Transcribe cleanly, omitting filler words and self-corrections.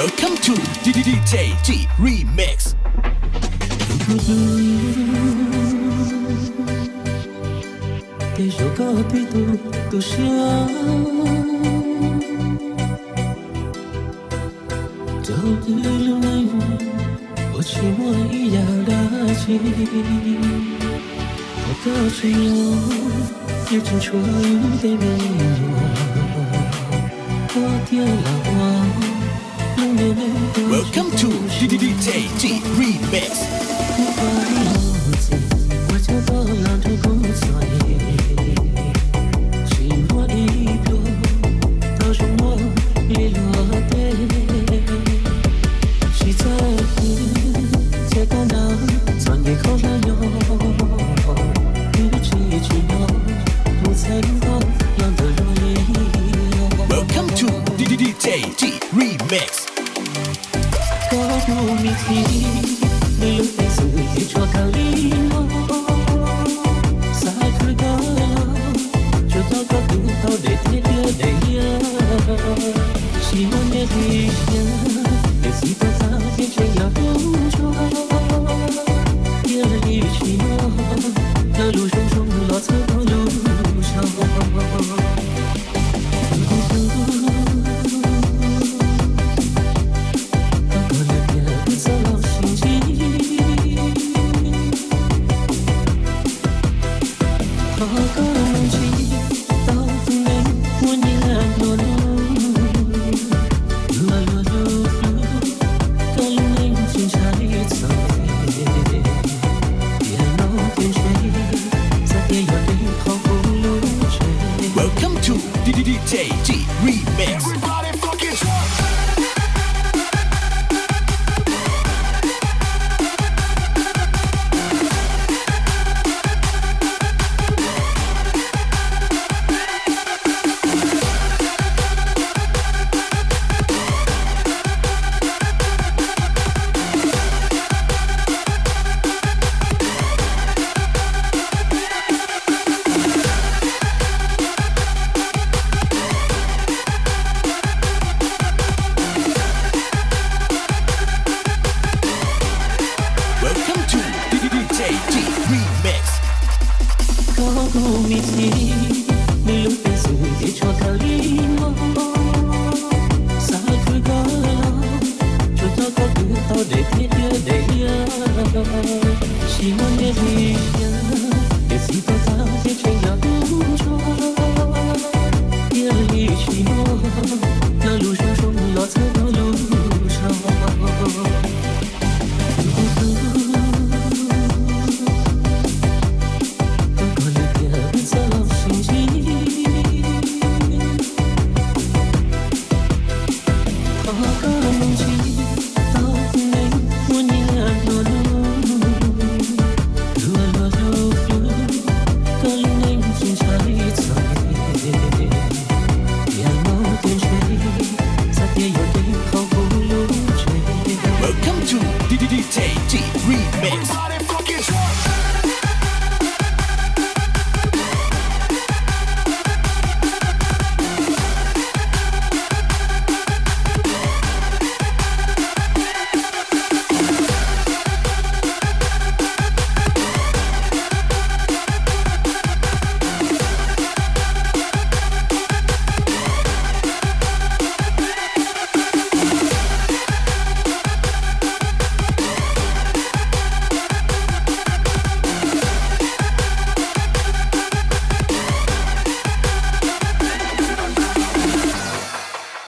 Welcome to DJTSIM REMIX. Deixa o capítulo do chão. Todo iluminado, o Txim e a dade. O Txim, e o xyooj de meio. O dia lá. Welcome to DJTSIM REMIX. Welcome to DJTSIM REMIX. Welcome to DJTSIM REMIX. Everybody fucking Welcome to DJTSIM REMIX.